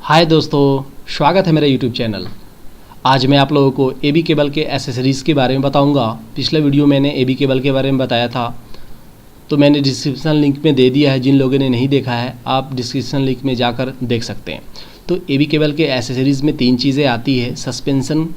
हाय दोस्तों, स्वागत है मेरे यूट्यूब चैनल। आज मैं आप लोगों को एबी केबल के एसेसरीज़ के बारे में बताऊंगा। पिछले वीडियो मैंने एबी केबल के बारे में बताया था, तो मैंने डिस्क्रिप्शन लिंक में दे दिया है। जिन लोगों ने नहीं देखा है आप डिस्क्रिप्शन लिंक में जाकर देख सकते हैं। तो एबी केबल के एसेसरीज़ में 3 चीज़ें आती है: सस्पेंशन,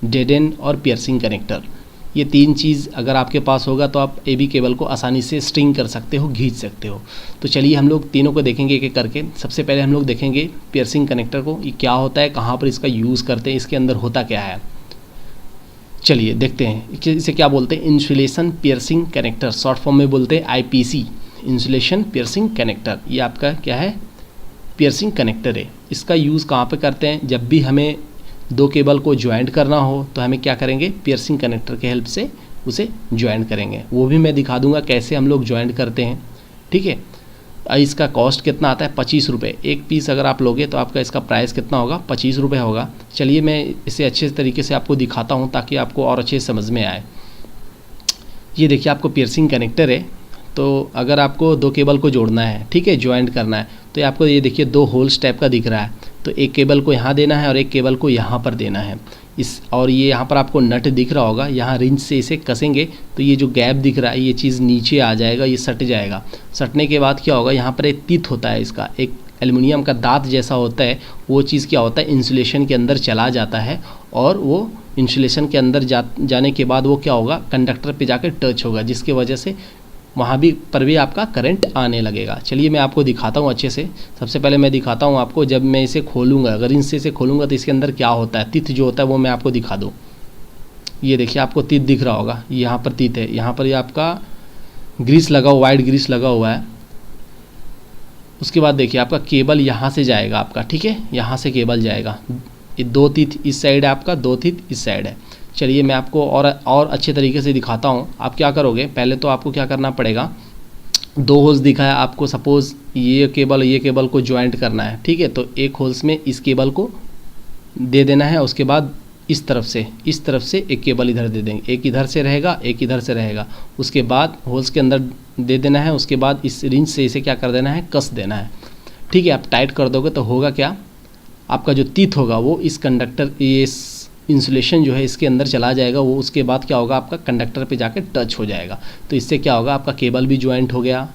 डेड एंड और पियर्सिंग कनेक्टर। ये 3 चीज़ अगर आपके पास होगा तो आप एबी केबल को आसानी से स्ट्रिंग कर सकते हो, खींच सकते हो। तो चलिए हम लोग तीनों को देखेंगे एक एक करके। सबसे पहले हम लोग देखेंगे पियर्सिंग कनेक्टर को, ये क्या होता है, कहाँ पर इसका यूज़ करते हैं, इसके अंदर होता क्या है। चलिए देखते हैं इसे क्या बोलते हैं। Insulation piercing connector, short form में बोलते हैं आईपीसी, इंसुलेशन पियर्सिंग कनेक्टर। ये आपका क्या है, पियर्सिंग कनेक्टर है। इसका यूज़ कहाँ पे करते हैं, जब भी हमें 2 केबल को ज्वाइंट करना हो तो हमें क्या करेंगे, पियर्सिंग कनेक्टर के हेल्प से उसे ज्वाइंट करेंगे। वो भी मैं दिखा दूंगा कैसे हम लोग ज्वाइंट करते हैं, ठीक है। इसका कॉस्ट कितना आता है, 25 रुपये। एक पीस अगर आप लोगे तो आपका इसका प्राइस कितना होगा, 25 रुपये होगा। चलिए मैं इसे अच्छे तरीके से आपको दिखाता हूँ ताकि आपको और अच्छे समझ में आए। ये देखिए आपको पियर्सिंग कनेक्टर है। तो अगर आपको 2 केबल को जोड़ना है, ठीक है, ज्वाइंट करना है, तो ये आपको ये देखिए 2 होल्स टाइप का दिख रहा है। तो एक केबल को यहाँ देना है और एक केबल को यहाँ पर देना है। और ये यहाँ पर आपको नट दिख रहा होगा, यहाँ रिंच से इसे कसेंगे तो ये जो गैप दिख रहा है ये चीज़ नीचे आ जाएगा, ये सट जाएगा। सटने के बाद क्या होगा, यहाँ पर एक तीत होता है, इसका एक एल्युमिनियम का दांत जैसा होता है। वो चीज़ क्या होता है, इंसुलेशन के अंदर चला जाता है और वो इंसुलेशन के अंदर जाने के बाद वो क्या होगा, कंडक्टर पे जाकर टच होगा, जिसकी वजह से वहाँ पर भी आपका करंट आने लगेगा। चलिए मैं आपको दिखाता हूँ अच्छे से। सबसे पहले मैं दिखाता हूँ आपको, जब मैं इसे खोलूँगा, अगर इनसे इसे खोलूँगा तो इसके अंदर क्या होता है, तीत जो होता है वो मैं आपको दिखा दूँ। ये देखिए आपको तीत दिख रहा होगा, यहाँ पर तीत है, यहाँ पर ये आपका ग्रीस लगा हुआ, वाइट ग्रीस लगा हुआ है। उसके बाद देखिए आपका केबल यहाँ से जाएगा आपका, ठीक है, यहाँ से केबल जाएगा। ये 2 तीत इस साइड है आपका, 2 तीत इस साइड है। चलिए मैं आपको और अच्छे तरीके से दिखाता हूँ। आप क्या करोगे, पहले तो आपको क्या करना पड़ेगा, 2 होल्स दिखा है आपको, सपोज़ ये केबल को ज्वाइंट करना है, ठीक है। तो एक होल्स में इस केबल को दे देना है, उसके बाद इस तरफ से एक केबल इधर दे देंगे, एक इधर से रहेगा, एक इधर से रहेगा। उसके बाद होल्स के अंदर दे देना है, उसके बाद इस रिंच से इसे क्या कर देना है, कस देना है, ठीक है। आप टाइट कर दोगे तो होगा क्या, आपका जो तीत होगा वो इस कंडक्टर, ये इंसुलेशन जो है इसके अंदर चला जाएगा। वो उसके बाद क्या होगा, आपका कंडक्टर पे जाकर टच हो जाएगा। तो इससे क्या होगा, आपका केबल भी ज्वाइंट हो गया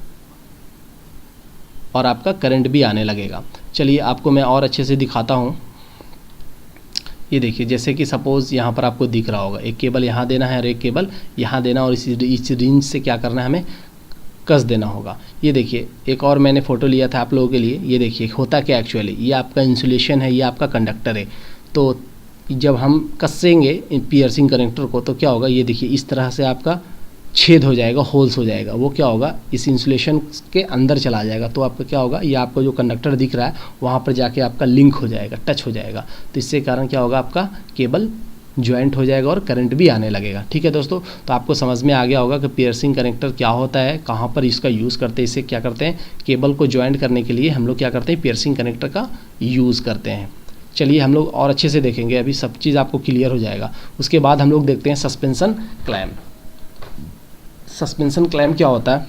और आपका करंट भी आने लगेगा। चलिए आपको मैं और अच्छे से दिखाता हूँ। ये देखिए, जैसे कि सपोज़ यहाँ पर आपको दिख रहा होगा, एक केबल यहाँ देना है और एक केबल यहाँ देना, और इस रिंच से क्या करना है, हमें कस देना होगा। ये देखिए एक और मैंने फ़ोटो लिया था आप लोगों के लिए। ये देखिए होता क्या एक्चुअली, ये आपका इंसुलेशन है, ये आपका कंडक्टर है। तो जब हम कसेंगे पियर्सिंग कनेक्टर को तो क्या होगा, ये देखिए इस तरह से आपका छेद हो जाएगा, होल्स हो जाएगा। वो क्या होगा, इस इंसुलेशन के अंदर चला जाएगा। तो आपका क्या होगा, ये आपको जो कंडक्टर दिख रहा है वहाँ पर जाके आपका लिंक हो जाएगा, टच हो जाएगा। तो इससे कारण क्या होगा, आपका केबल ज्वाइंट हो जाएगा और करंट भी आने लगेगा, ठीक है दोस्तों। तो आपको समझ में आ गया होगा कि पियर्सिंग कनेक्टर क्या होता है, कहाँ पर इसका यूज़ करते हैं। इससे क्या करते हैं, केबल को ज्वाइंट करने के लिए हम लोग क्या करते हैं, पियर्सिंग कनेक्टर का यूज़ करते हैं। चलिए हम लोग और अच्छे से देखेंगे, अभी सब चीज़ आपको क्लियर हो जाएगा। उसके बाद हम लोग देखते हैं सस्पेंशन क्लैम्प। सस्पेंशन क्लैम्प क्या होता है,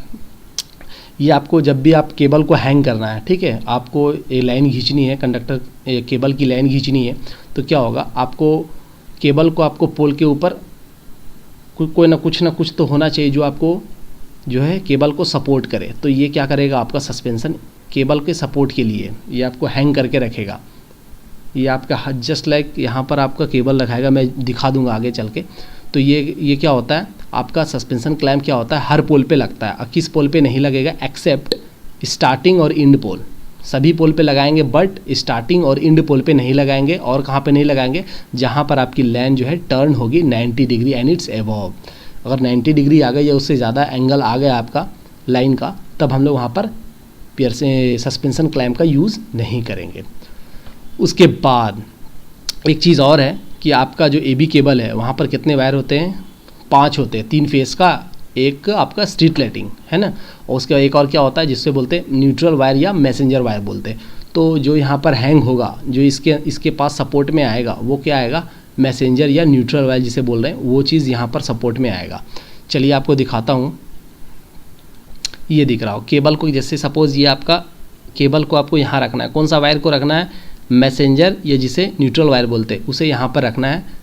ये आपको जब भी आप केबल को हैंग करना है, ठीक है, आपको ये लाइन खींचनी है, कंडक्टर केबल की लाइन खींचनी है, तो क्या होगा, आपको केबल को आपको पोल के ऊपर कोई ना कुछ तो होना चाहिए जो आपको जो है केबल को सपोर्ट करे। तो ये क्या करेगा, आपका सस्पेंशन केबल के सपोर्ट के लिए ये आपको हैंग करके रखेगा। ये आपका जस्ट लाइक यहाँ पर आपका केबल रखाएगा, मैं दिखा दूंगा आगे चल के। तो ये क्या होता है, आपका सस्पेंशन क्लैम्प क्या होता है, हर पोल पे लगता है। किस पोल पे नहीं लगेगा, एक्सेप्ट स्टार्टिंग और एंड पोल। सभी पोल पे लगाएंगे बट स्टार्टिंग और एंड पोल पे नहीं लगाएंगे। और कहाँ पे नहीं लगाएंगे, जहाँ पर आपकी लाइन जो है टर्न होगी 90 डिग्री एंड इट्स एबव। अगर 90 डिग्री आ गई या उससे ज़्यादा एंगल आ गया आपका लाइन का, तब हम लोग वहाँ पर सस्पेंशन क्लैम्प का यूज़ नहीं करेंगे। उसके बाद एक चीज़ और है कि आपका जो एबी केबल है वहाँ पर कितने वायर होते हैं, 5 होते हैं, 3 फेस का, एक आपका स्ट्रीट लाइटिंग है ना, और उसके एक और क्या होता है जिससे बोलते हैं न्यूट्रल वायर या मैसेंजर वायर बोलते हैं। तो जो यहाँ पर हैंग होगा, जो इसके पास सपोर्ट में आएगा, वो क्या आएगा, मैसेंजर या न्यूट्रल वायर जिसे बोल रहे हैं, वो चीज़ यहाँ पर सपोर्ट में आएगा। चलिए आपको दिखाता हूँ। ये दिख रहा हो केबल को, जैसे सपोज़ ये आपका केबल को आपको यहाँ रखना है, कौन सा वायर को रखना है, मैसेंजर या जिसे न्यूट्रल वायर बोलते हैं उसे यहाँ पर रखना है।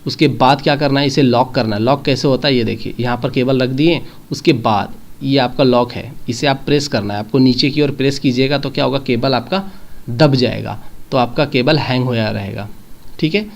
उसके बाद क्या करना है, इसे लॉक करना है। लॉक कैसे होता है ये देखिए, यहाँ पर केबल रख दिए, उसके बाद ये आपका लॉक है, इसे आप प्रेस करना है। आपको नीचे की ओर प्रेस कीजिएगा तो क्या होगा, केबल आपका दब जाएगा, तो आपका केबल हैंग होया रहेगा। ठीक है,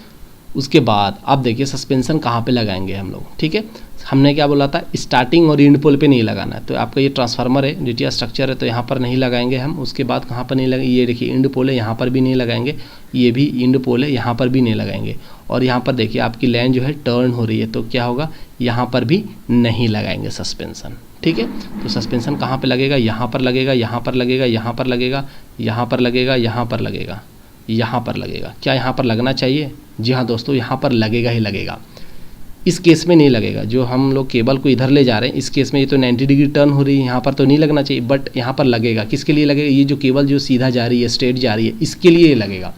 उसके बाद आप देखिए सस्पेंशन कहाँ पे लगाएंगे हम लोग। ठीक है, हमने क्या बोला था, स्टार्टिंग और इंड पोल पे नहीं लगाना है। तो आपका ये ट्रांसफार्मर है, डीटीएच स्ट्रक्चर है, तो यहाँ पर नहीं लगाएंगे हम। उसके बाद कहाँ पर नहीं लगाएंगे, ये देखिए इंड पोल है, यहाँ पर भी नहीं लगाएंगे। ये भी इंड पोल है, यहाँ पर भी नहीं लगाएंगे। और यहाँ पर देखिए आपकी लाइन जो है टर्न हो रही है, तो क्या होगा, यहाँ पर भी नहीं लगाएंगे सस्पेंशन। ठीक है, तो सस्पेंशन कहाँ पे लगेगा, यहाँ पर लगेगा, यहाँ पर लगेगा, यहाँ पर लगेगा, यहाँ पर लगेगा, यहाँ पर लगेगा, यहाँ पर लगेगा। क्या यहाँ पर लगना चाहिए? जी हाँ दोस्तों, यहाँ पर लगेगा ही लगेगा। इस केस में नहीं लगेगा, जो हम लोग केबल को इधर ले जा रहे हैं, इस केस में ये तो 90 डिग्री टर्न हो रही है, यहाँ पर तो नहीं लगना चाहिए, बट यहाँ पर लगेगा। किसके लिए लगेगा, ये जो केबल जो सीधा जा रही है, स्ट्रेट जा रही है, इसके लिए लगेगा।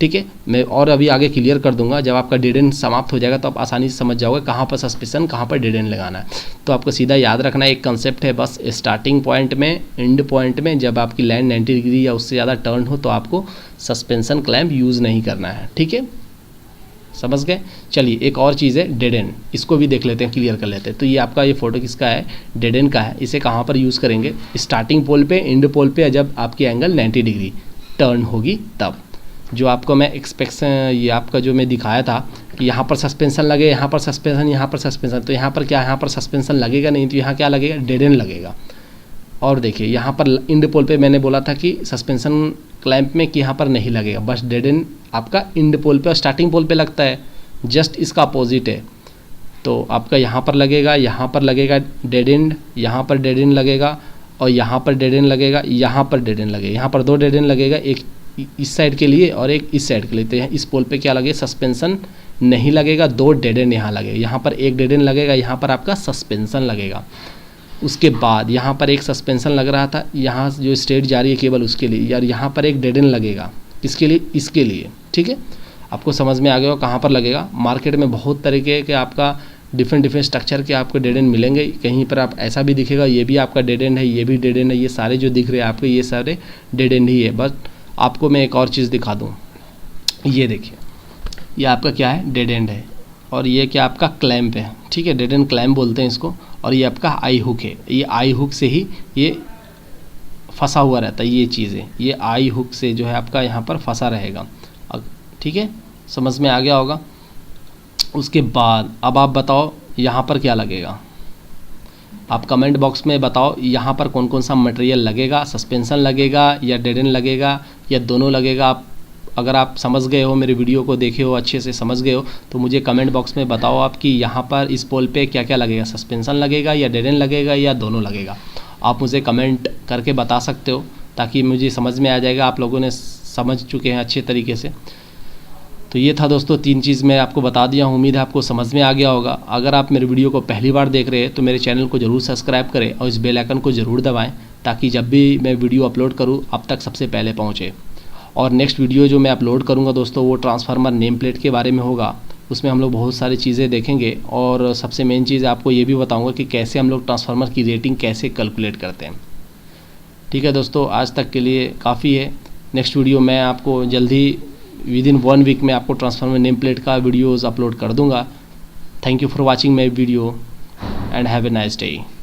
ठीक है, मैं और अभी आगे क्लियर कर दूंगा। जब आपका डेड एंड समाप्त हो जाएगा तो आप आसानी से समझ जाओगे कहाँ पर सस्पेंशन, कहाँ पर डेड एंड लगाना है। तो आपको सीधा याद रखना एक कंसेप्ट है बस, स्टार्टिंग पॉइंट में, एंड पॉइंट में जब आपकी लाइन 90 डिग्री या उससे ज़्यादा टर्न हो तो आपको सस्पेंशन क्लैंप यूज़ नहीं करना है। ठीक है, समझ गए। चलिए एक और चीज़ है डेड एंड, इसको भी देख लेते हैं, क्लियर कर लेते हैं। तो ये आपका ये फोटो किसका है, डेड एंड का है। इसे कहाँ पर यूज़ करेंगे, स्टार्टिंग पोल पे, एंड पोल पे, जब आपकी एंगल 90 डिग्री टर्न होगी तब। जो आपको मैं एक्सपेक्शन, ये आपका जो मैं दिखाया था कि यहाँ पर सस्पेंशन लगे, यहाँ पर सस्पेंशन, यहाँ पर सस्पेंशन, तो यहाँ पर क्या, यहाँ पर सस्पेंशन लगेगा नहीं, तो यहाँ क्या लगेगा, डेड एंड लगेगा। और देखिए यहाँ पर इंड पोल पे मैंने बोला था कि सस्पेंशन क्लैंप में कि यहाँ पर नहीं लगेगा, बस डेड एंड आपका इंड पोल पे और स्टार्टिंग पोल पे लगता है, जस्ट इसका अपोजिट है। तो आपका यहाँ पर लगेगा, यहाँ पर लगेगा डेड एंड, यहाँ पर डेड एंड लगेगा, और यहाँ पर डेड एंड लगेगा, यहाँ पर डेड एंड लगेगा। यहाँ पर दो डेड एंड लगेगा, एक इस साइड के लिए और एक इस साइड के लिए। तो यहाँ इस पोल पे क्या लगे, सस्पेंशन नहीं लगेगा, दो डेड एंड यहाँ लगेगा। यहाँ पर एक डेड एंड लगेगा, यहाँ पर आपका सस्पेंशन लगेगा। उसके बाद यहाँ पर एक सस्पेंशन लग रहा था, यहाँ जो स्ट्रेट जा रही है केबल उसके लिए, यार यहाँ पर एक डेड एंड लगेगा, इसके लिए, इसके लिए। ठीक है, आपको समझ में आ गया हो कहाँ पर लगेगा। मार्केट में बहुत तरीके के आपका डिफरेंट स्ट्रक्चर के आपको डेड एंड मिलेंगे। कहीं पर आप ऐसा भी दिखेगा, ये भी आपका डेड एंड है, ये भी डेड एंड है, ये सारे जो दिख रहे हैं आपको, ये सारे डेड एंड ही है। बस आपको मैं एक और चीज़ दिखा दूँ, ये देखिए, ये आपका क्या है, डेड एंड है, और ये क्या आपका क्लैंप है। ठीक है, डेड एंड क्लैंप बोलते हैं इसको। और ये आपका आई हुक है, ये आई हुक से ही ये फंसा हुआ रहता है, ये चीज़ें, ये आई हुक से जो है आपका यहाँ पर फंसा रहेगा। ठीक है, समझ में आ गया होगा। उसके बाद अब आप बताओ यहाँ पर क्या लगेगा, आप कमेंट बॉक्स में बताओ यहाँ पर कौन कौन सा मटेरियल लगेगा, सस्पेंशन लगेगा या डेड एंड लगेगा या दोनों लगेगा। आप अगर आप समझ गए हो, मेरे वीडियो को देखे हो, अच्छे से समझ गए हो, तो मुझे कमेंट बॉक्स में बताओ आप कि यहाँ पर इस पोल पे क्या क्या लगेगा, सस्पेंशन लगेगा या डेड एंड लगेगा या दोनों लगेगा। आप मुझे कमेंट करके बता सकते हो, ताकि मुझे समझ में आ जाएगा आप लोगों ने समझ चुके हैं अच्छे तरीके से। तो ये था दोस्तों, 3 चीज़ मैं आपको बता दिया हूँ, उम्मीद है आपको समझ में आ गया होगा। अगर आप मेरे वीडियो को पहली बार देख रहे हैं तो मेरे चैनल को ज़रूर सब्सक्राइब करें और इस बेल आइकन को ज़रूर दबाएं, ताकि जब भी मैं वीडियो अपलोड करूँ आप तक सबसे पहले पहुँचे। और नेक्स्ट वीडियो जो मैं अपलोड करूँगा दोस्तों, वो ट्रांसफार्मर नेम प्लेट के बारे में होगा। उसमें हम लोग बहुत सारी चीज़ें देखेंगे, और सबसे मेन चीज़ आपको ये भी बताऊँगा कि कैसे हम लोग ट्रांसफार्मर की रेटिंग कैसे कैलकुलेट करते हैं। ठीक है दोस्तों, आज तक के लिए काफ़ी है। नेक्स्ट वीडियो मैं आपको जल्दी विदिन 1 वीक में आपको ट्रांसफार्मर नेम प्लेट का वीडियोज़ अपलोड कर दूँगा। Thank you for watching my video and have a nice day.